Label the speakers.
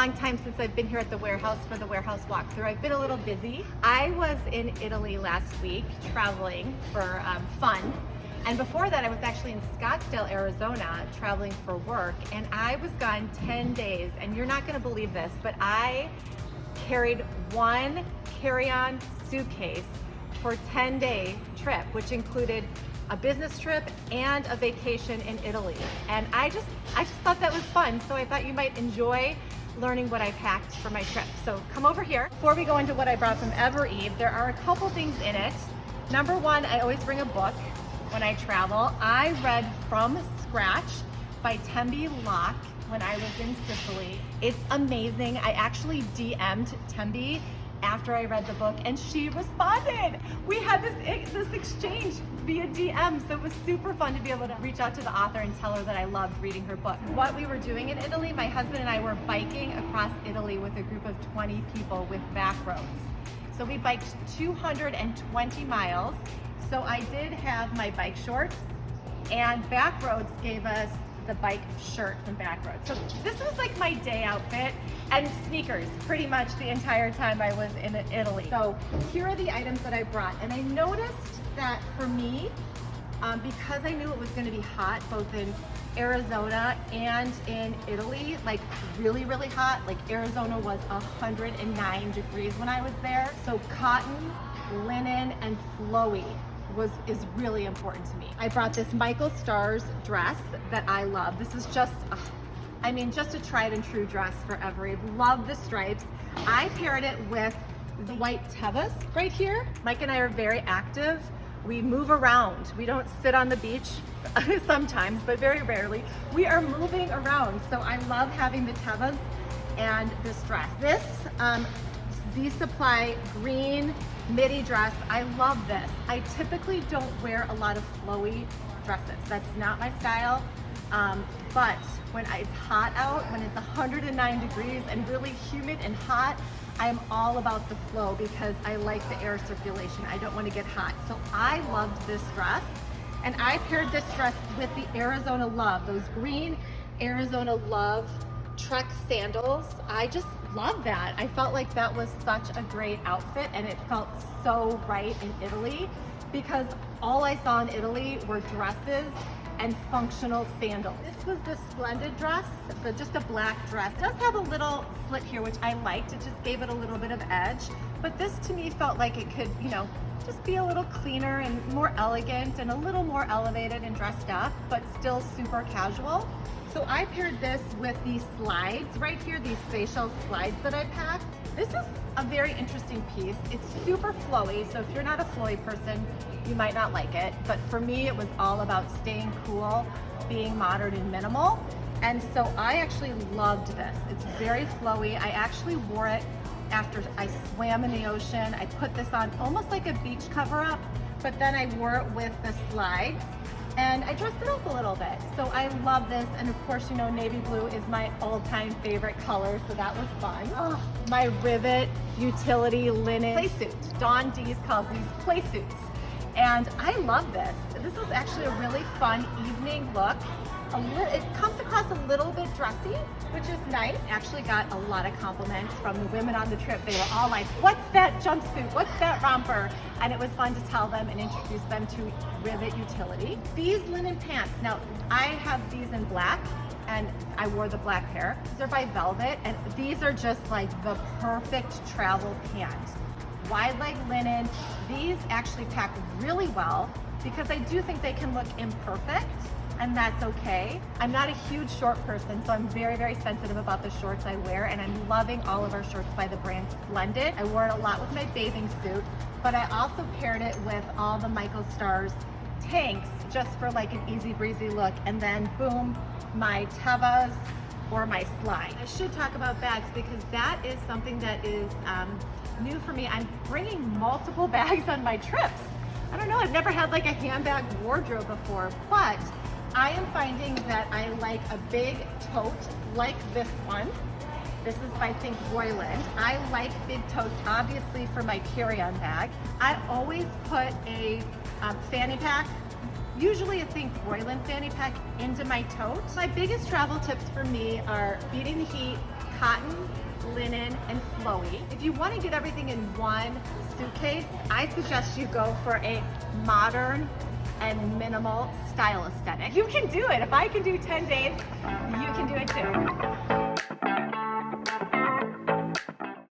Speaker 1: long time since I've been here at the warehouse for the warehouse walkthrough. I've been a little busy. I was in Italy last week traveling for fun. And before that, I was actually in Scottsdale, Arizona, traveling for work. And I was gone 10 days. And you're not gonna believe this, but I carried one carry-on suitcase for a 10-day trip, which included a business trip and a vacation in Italy. And I just thought that was fun. So I thought you might enjoy learning what I packed for my trip. So come over here. Before we go into what I brought from Ever Eve, there are a couple things in it. Number one, I always bring a book when I travel. I read From Scratch by Tembi Locke when I was in Sicily. It's amazing. I actually DM'd Tembi after I read the book and she responded. We had this exchange via DM, so it was super fun to be able to reach out to the author and tell her that I loved reading her book. What we were doing in Italy, my husband and I were biking across Italy with a group of 20 people with back roads. So we biked 220 miles. So I did have my bike shorts, and Backroads gave us the bike shirt from Backroads. So this was like my day outfit, and sneakers pretty much the entire time I was in Italy. So here are the items that I brought. And I noticed that for me, because I knew it was gonna be hot both in Arizona and in Italy, like really, really hot, like Arizona was 109 degrees when I was there. So cotton, linen, and flowy is really important to me. I brought this Michael Stars dress that I love. This is just, I mean, just a tried and true dress for Ever Eve. Love the stripes. I paired it with the white tevas right here. Mike and I are very active. We move around. We don't sit on the beach sometimes, but very rarely. We are moving around. So I love having the tevas and this dress. This Z Supply green midi dress, I love this. I typically don't wear a lot of flowy dresses. That's not my style. But when it's hot out, when it's 109 degrees and really humid and hot, I'm all about the flow because I like the air circulation. I don't want to get hot. So I loved this dress, and I paired this dress with the Arizona Love, those green Arizona Love Trek sandals. I just love that. I felt like that was such a great outfit, and it felt so right in Italy because all I saw in Italy were dresses and functional sandals. This was the Splendid dress, just a black dress. It does have a little slit here, which I liked. It just gave it a little bit of edge. But this to me felt like it could, you know, just be a little cleaner and more elegant and a little more elevated and dressed up, but still super casual. So I paired this with these slides right here, these facial slides that I packed. This is a very interesting piece. It's super flowy, so if you're not a flowy person, you might not like it. But for me, it was all about staying cool, being modern and minimal. And so I actually loved this. It's very flowy. I actually wore it after I swam in the ocean. I put this on almost like a beach cover-up, but then I wore it with the slides. And I dressed it up a little bit. So I love this. And of course, you know, navy blue is my all-time favorite color. So that was fun. Oh, my Rivet utility linen play suit. Dawn Dees calls these play suits. And I love this. This is actually a really fun evening look. It comes across a little bit dressy, which is nice. Actually got a lot of compliments from the women on the trip. They were all like, what's that jumpsuit? What's that romper? And it was fun to tell them and introduce them to Rivet Utility. These linen pants, now I have these in black and I wore the black pair. These are by Velvet, and these are just like the perfect travel pant. Wide leg linen. These actually pack really well because I do think they can look imperfect, and that's okay. I'm not a huge short person, so I'm very, very sensitive about the shorts I wear, and I'm loving all of our shorts by the brand Splendid. I wore it a lot with my bathing suit, but I also paired it with all the Michael Stars tanks just for like an easy breezy look, and then boom, my Tevas or my slide. I should talk about bags because that is something that is new for me. I'm bringing multiple bags on my trips. I don't know, I've never had like a handbag wardrobe before, but I am finding that I like a big tote like this one. This is by Think Royland. I like big totes, obviously, for my carry-on bag. I always put a fanny pack, usually a Think Royland fanny pack, into my tote. My biggest travel tips for me are beating the heat, cotton, linen, and flowy. If you want to get everything in one suitcase, I suggest you go for a modern and minimal style aesthetic. You can do it. If I can do 10 days, you can do it too.